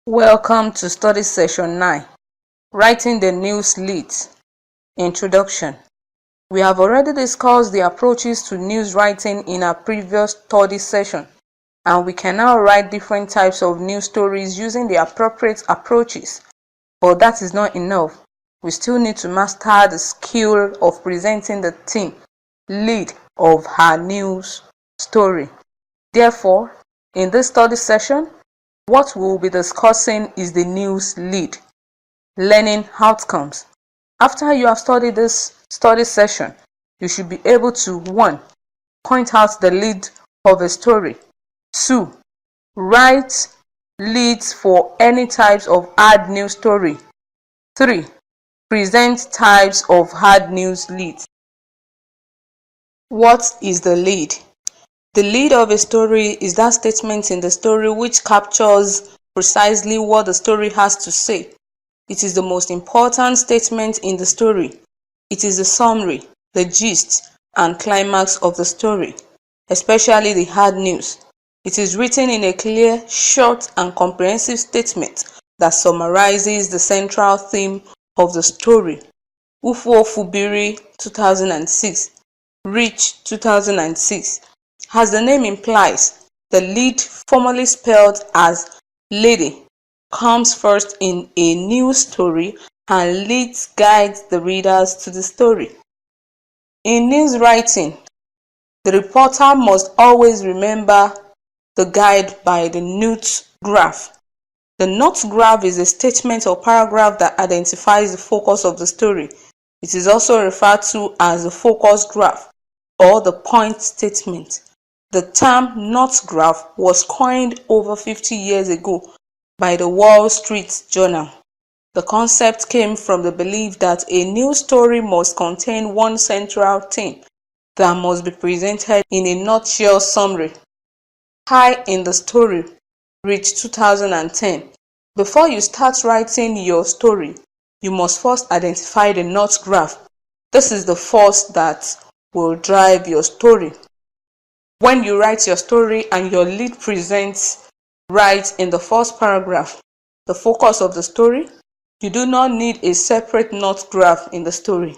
Welcome to Study Session 9, Writing the News Leads. Introduction. We have already discussed the approaches to news writing in our previous study session, and we can now write different types of news stories using the appropriate approaches. But that is not enough. We still need to master the skill of presenting the theme, lead of our news story. Therefore, in this study session, what we will be discussing is the news lead, learning outcomes. After you have studied this study session, you should be able to 1. Point out the lead of a story. 2. Write leads for any types of hard news story. 3. Present types of hard news leads. What is the lead? The lead of a story is that statement in the story which captures precisely what the story has to say. It is the most important statement in the story. It is the summary, the gist, and climax of the story, especially the hard news. It is written in a clear, short, and comprehensive statement that summarizes the central theme of the story. Ufuo Fubiri 2006, Rich 2006. As the name implies, the lead, formerly spelled as lady, comes first in a news story and leads guides the readers to the story. In news writing, the reporter must always remember the guide by the note graph. The note graph is a statement or paragraph that identifies the focus of the story. It is also referred to as the focus graph or the point statement. The term note graph was coined over 50 years ago by the Wall Street Journal. The concept came from the belief that a news story must contain one central theme that must be presented in a nutshell summary. High in the story, Rich 2010. Before you start writing your story, you must first identify the note graph. This is the force that will drive your story. When you write your story and your lead presents right in the first paragraph the focus of the story, you do not need a separate note graph in the story.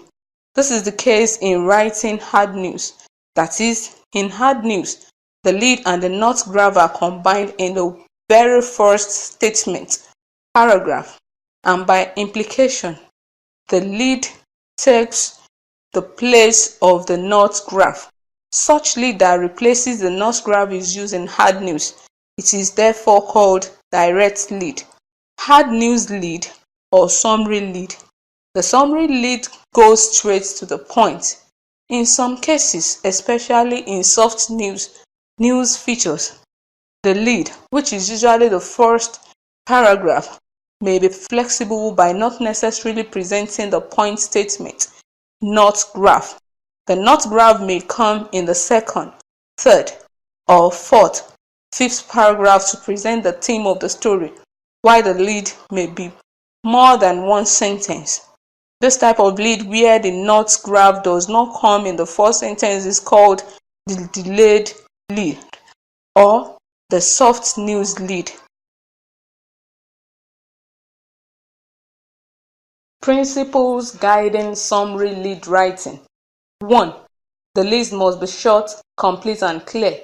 This is the case in writing hard news. That is, in hard news, the lead and the note graph are combined in the very first statement, paragraph, and by implication, the lead takes the place of the note graph. Such lead that replaces the note graph is used in hard news. It is therefore called direct lead, hard news lead, or summary lead. The summary lead goes straight to the point. In some cases, especially in soft news features, the lead, which is usually the first paragraph, may be flexible by not necessarily presenting the point statement, note graph. The note graph may come in the second, third, or fourth, fifth paragraph to present the theme of the story, while the lead may be more than one sentence. This type of lead where the note graph does not come in the first sentence is called the delayed lead or the soft news lead. Principles guiding summary lead writing. 1. The lead must be short, complete, and clear.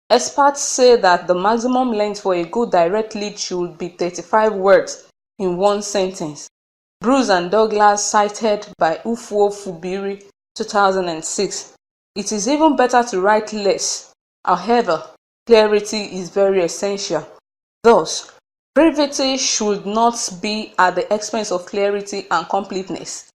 Experts say that the maximum length for a good direct lead should be 35 words in one sentence. Bruce and Douglas cited by Ufuo Fubiri 2006. It is even better to write less. However, clarity is very essential. Thus, brevity should not be at the expense of clarity and completeness.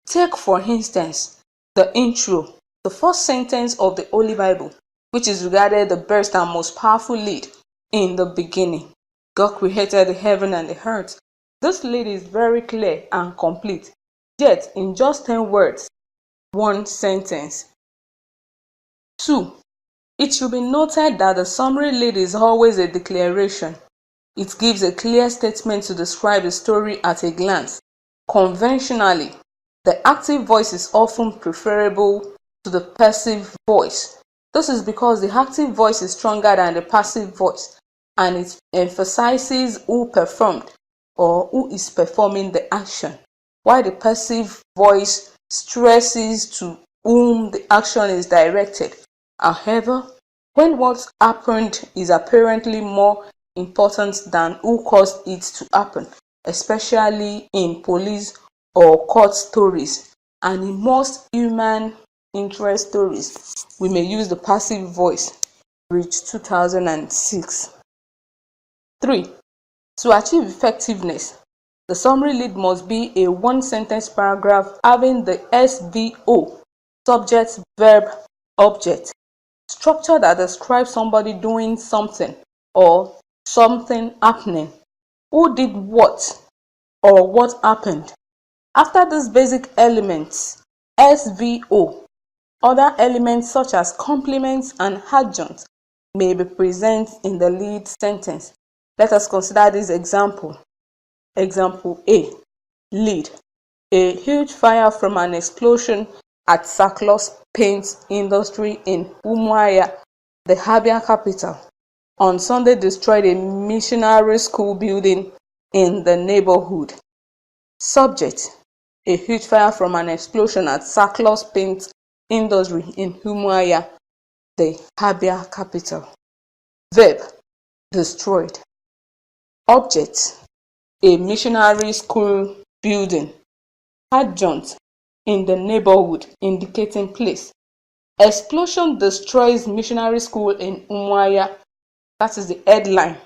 Take, for instance, the intro, the first sentence of the Holy Bible, which is regarded the best and most powerful lead. In the beginning, God created the heaven and the earth. This lead is very clear and complete, yet in just 10 words, one sentence. 2. It should be noted that the summary lead is always a declaration. It gives a clear statement to describe the story at a glance. Conventionally, the active voice is often preferable to the passive voice. This is because the active voice is stronger than the passive voice. and it emphasizes who performed or who is performing the action, while the passive voice stresses to whom the action is directed. However, when what happened is apparently more important than who caused it to happen, especially in police or court stories, and in most human interest stories, we may use the passive voice. Reach 2006. 3. To achieve effectiveness, the summary lead must be a one-sentence paragraph having the SVO, subject, verb, object, structure that describes somebody doing something or something happening. Who did what or what happened? After these basic elements, SVO, other elements such as complements and adjuncts may be present in the lead sentence. Let us consider this example. Example A. Lead. A huge fire from an explosion at Saklos Paint Industry in Umuahia, the Abia capital, on Sunday destroyed a missionary school building in the neighborhood. Subject. A huge fire from an explosion at Saklos Paint Industry in Umuahia, the Abia capital. Verb. Destroyed. Object. A missionary school building. Adjunct. In the neighborhood, indicating place. Explosion destroys missionary school in Umuahia. That is the headline.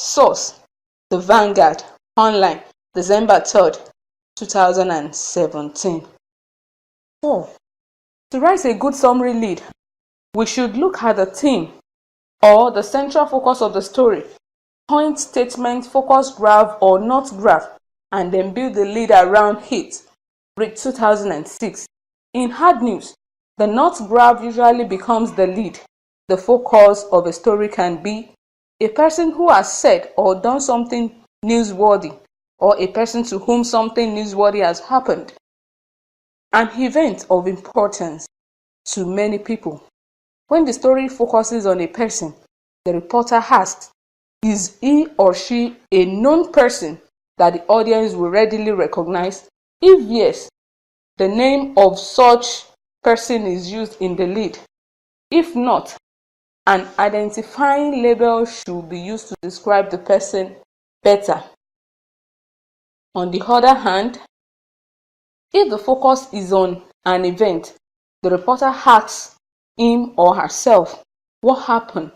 Source. The Vanguard. Online. December 3rd, 2017. 4. To write a good summary lead, we should look at the theme or the central focus of the story, point statement, focus graph or not graph, and then build the lead around it. Read 2006. In hard news, the not graph usually becomes the lead. The focus of a story can be a person who has said or done something newsworthy, or a person to whom something newsworthy has happened. An event of importance to many people. When the story focuses on a person, the reporter asks, is he or she a known person that the audience will readily recognize? If yes, the name of such person is used in the lead. If not, an identifying label should be used to describe the person better. On the other hand, if the focus is on an event, the reporter asks him or herself what happened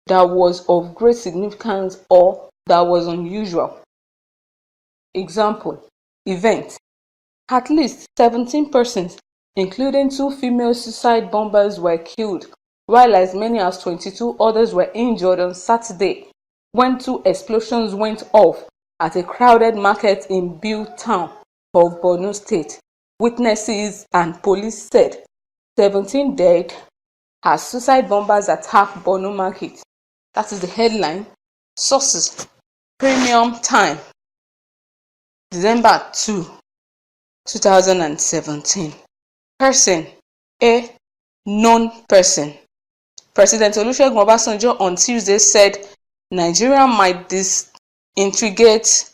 that was of great significance or that was unusual. Example, event. At least 17 persons, including 2 female suicide bombers, were killed, while as many as 22 others were injured on Saturday when 2 explosions went off at a crowded market in Biu town of Borno State. Witnesses and police said 17 dead as suicide bombers attacked Borno market. That is the headline. Sources: Premium Time, December 2, 2017. Person: A known person. President Olusegun Obasanjo on Tuesday said Nigeria might disintegrate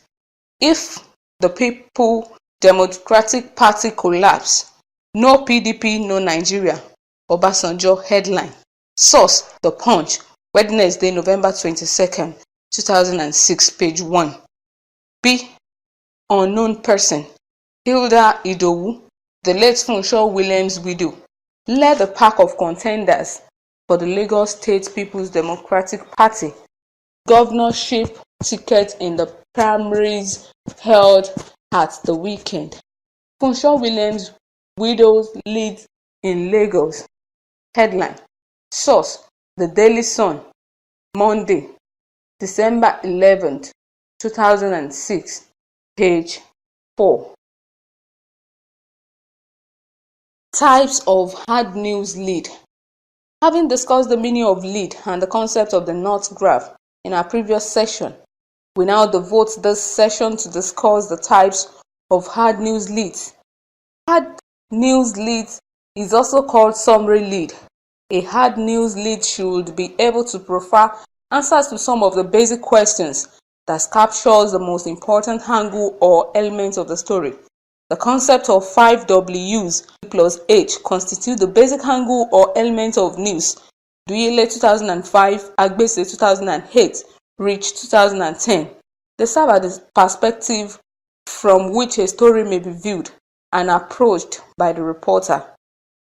if the People Democratic Party collapse. No PDP, no Nigeria. Obasanjo headline. Source: The Punch, Wednesday, November 22nd, 2006, page 1. B. Unknown person. Hilda Idowu, the late Funsho Williams' widow, led a pack of contenders for the Lagos State People's Democratic Party governorship ticket in the primaries held at the weekend. Funsho Williams' widow leads in Lagos. Headline. Source: The Daily Sun, Monday, December 11th, 2006, page 4. Types of hard news lead. Having discussed the meaning of lead and the concept of the not graph in our previous session, we now devote this session to discuss the types of hard news leads. Hard news lead is also called summary lead. A hard news lead should be able to profile answers to some of the basic questions that captures the most important angle or element of the story. The concept of 5 Ws plus H constitute the basic angle or element of news. Duyele 2005, Agbese 2008, Rich 2010. They serve as the perspective from which a story may be viewed and approached by the reporter.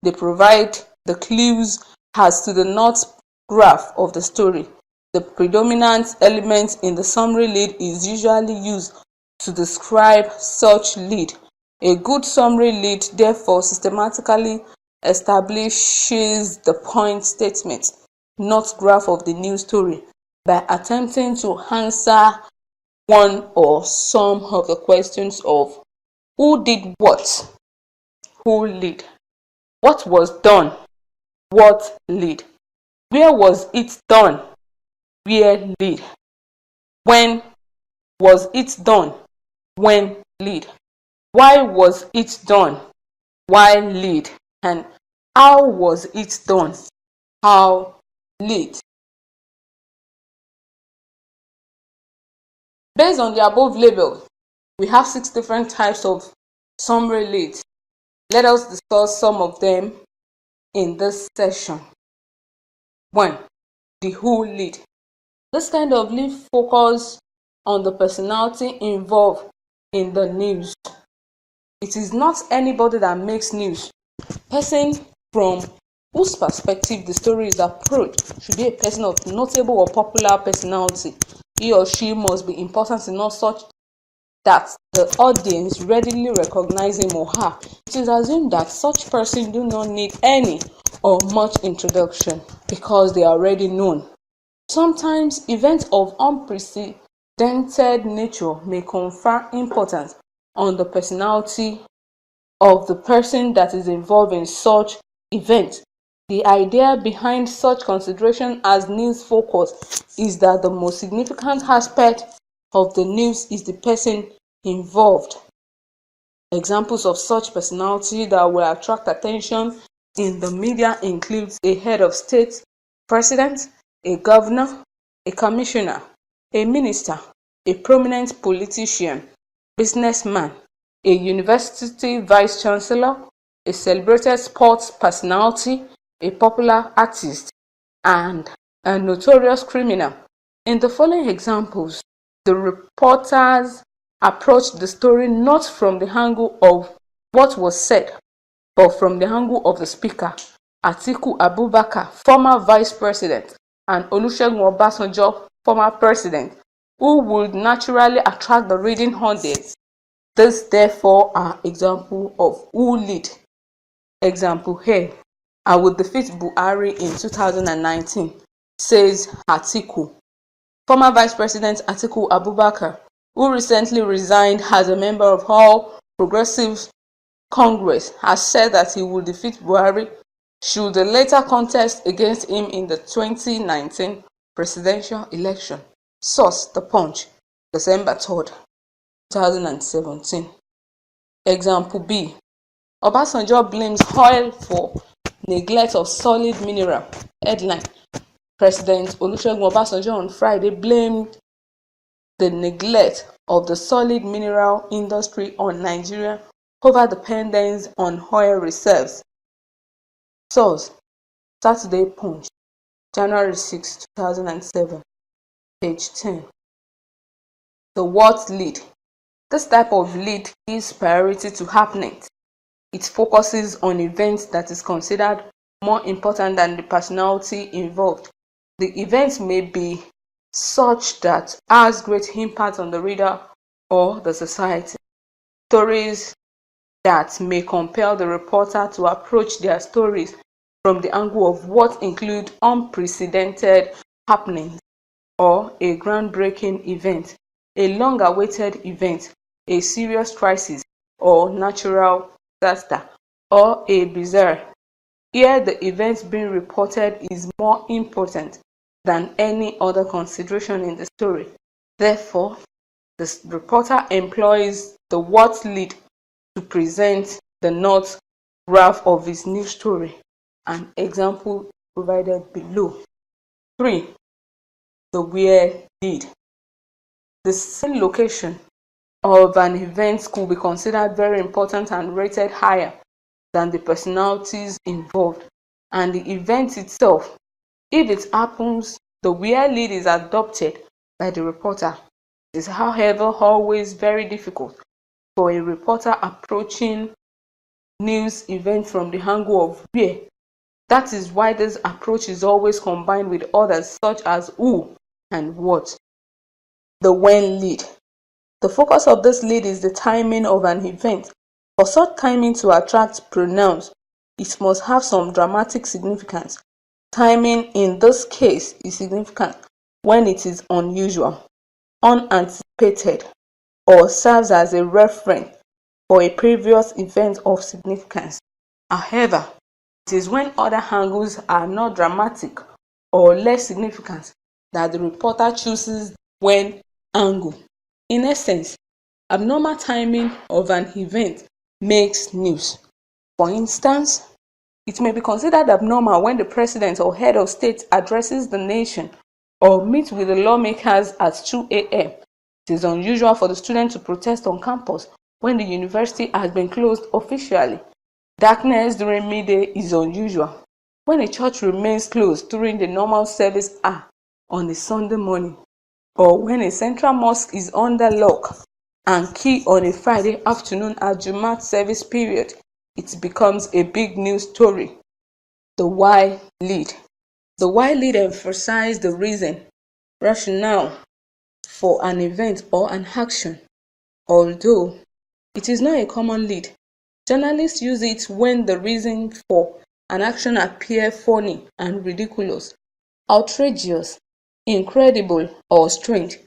They provide the clues as to the north graph of the story. The predominant element in the summary lead is usually used to describe such lead. A good summary lead therefore systematically establishes the point statement, north graph of the news story, by attempting to answer one or some of the questions of who did what, who lead, what was done, what lead, where was it done, where lead, when was it done, when lead, why was it done, why lead, and how was it done, how lead. Based on the above label, we have 6 different types of summary leads. Let us discuss some of them in this session. 1. The who lead. This kind of lead focuses on the personality involved in the news. It is not anybody that makes news. Person from whose perspective the story is approached should be a person of notable or popular personality. He or she must be important enough such that the audience readily recognize him or her. It is assumed that such persons do not need any or much introduction because they are already known. Sometimes events of unprecedented nature may confer importance on the personality of the person that is involved in such event. The idea behind such consideration as news focus is that the most significant aspect of the news is the person involved. Examples of such personality that will attract attention in the media includes a head of state, president, a governor, a commissioner, a minister, a prominent politician, businessman, a university vice chancellor, a celebrated sports personality, a popular artist, and a notorious criminal. In the following examples, the reporters approached the story not from the angle of what was said, but from the angle of the speaker, Atiku Abubakar, former vice president, and Olusegun Obasanjo, former president, who would naturally attract the reading audience. These therefore are examples of who lead. Example A. I will defeat Buhari in 2019, says Atiku. Former Vice President Atiku Abubakar, who recently resigned as a member of All Progressives Congress, has said that he will defeat Buhari should the later contest against him in the 2019 presidential election. Source: The Punch, December 3rd, 2017. Example B. Obasanjo blames oil for neglect of solid mineral. Headline: President Olusegun Obasanjo on Friday blamed the neglect of the solid mineral industry on Nigeria over dependence on oil reserves. Source: Saturday Punch, January 6, 2007, page 10. The what lead. This type of lead gives priority to happenings. It focuses on events that is considered more important than the personality involved. The event may be such that has great impact on the reader or the society. Stories that may compel the reporter to approach their stories from the angle of what include unprecedented happenings or a groundbreaking event, a long-awaited event, a serious crisis or natural disaster, or a bizarre. Here the event being reported is more important than any other consideration in the story. Therefore, the reporter employs the what lead to present the north graph of his news story. An example provided below. 3. the where lead. The scene location of an event could be considered very important and rated higher than the personalities involved and the event itself. If it happens, the where lead is adopted by the reporter. It is, however, always very difficult for a reporter approaching news event from the angle of where. That is why this approach is always combined with others such as who and what. The when lead. The focus of this lead is the timing of an event. For such timing to attract pronouns, it must have some dramatic significance. Timing in this case is significant when it is unusual, unanticipated, or serves as a reference for a previous event of significance. However, it is when other angles are not dramatic or less significant that the reporter chooses when angle. In essence, abnormal timing of an event makes news. For instance, it may be considered abnormal when the president or head of state addresses the nation or meets with the lawmakers at 2 a.m. It is unusual for the student to protest on campus when the university has been closed officially. Darkness during midday is unusual when a church remains closed during the normal service hour on a Sunday morning, or when a central mosque is under lock and key on a Friday afternoon at Jumat service period. It becomes a big news story. The why lead. The why lead emphasizes the reason, rationale for an event or an action. Although it is not a common lead, journalists use it when the reason for an action appears funny and ridiculous, outrageous, incredible, or strange.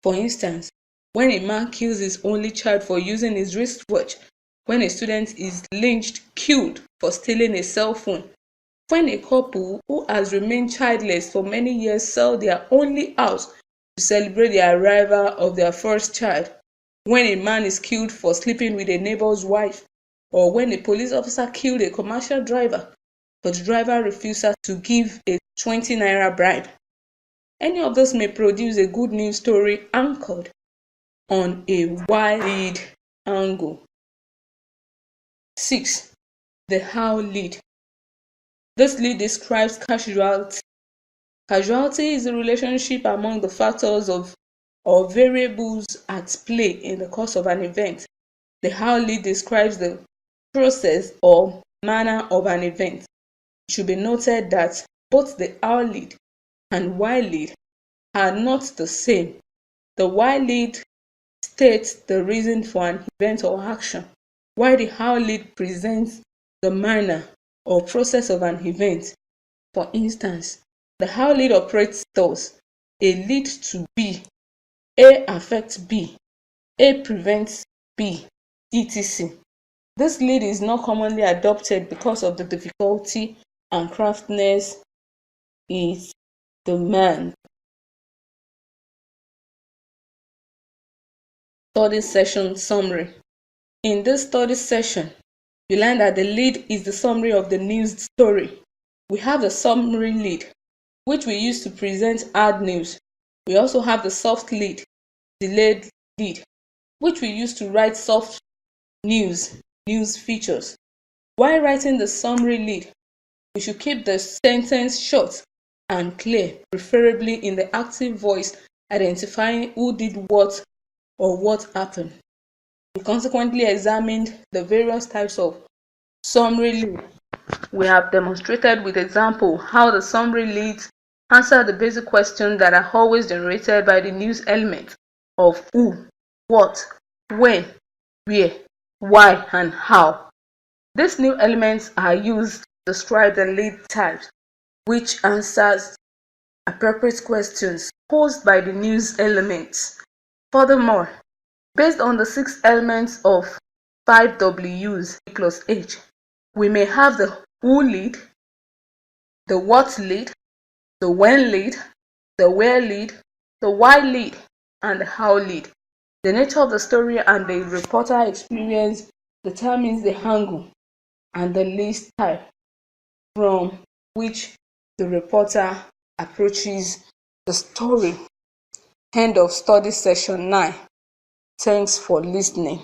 For instance, when a man kills his only child for using his wristwatch, when a student is killed for stealing a cell phone, when a couple who has remained childless for many years sell their only house to celebrate the arrival of their first child, when a man is killed for sleeping with a neighbor's wife, or when a police officer killed a commercial driver but the driver refuses to give a 20 naira bribe. Any of this may produce a good news story anchored on a why lead angle. 6. The how lead. This lead describes causality. Causality is the relationship among the factors or variables at play in the course of an event. The how lead describes the process or manner of an event. It should be noted that both the how lead and why lead are not the same. The why lead states the reason for an event or action, while the how lead presents the manner or process of an event. For instance, the how lead operates thus: A leads to B, A affects B, A prevents B, etc. This lead is not commonly adopted because of the difficulty and craftiness it demands. Study session summary. In this study session, you learn that the lead is the summary of the news story. We have the summary lead, which we use to present hard news. We also have the soft lead, delayed lead, which we use to write soft news features. While writing the summary lead, we should keep the sentence short and clear, preferably in the active voice, identifying who did what or what happened. We consequently examined the various types of summary lead. We have demonstrated with example how the summary leads answer the basic questions that are always generated by the news element of who, what, when, where, why, and how. These new elements are used to describe the lead types, which answers appropriate questions posed by the news elements. Furthermore, based on the 6 elements of 5 W's plus H, we may have the who lead, the what lead, the when lead, the where lead, the why lead, and the how lead. The nature of the story and the reporter experience determines the angle and the lead type from which the reporter approaches the story. End of study session 9. Thanks for listening.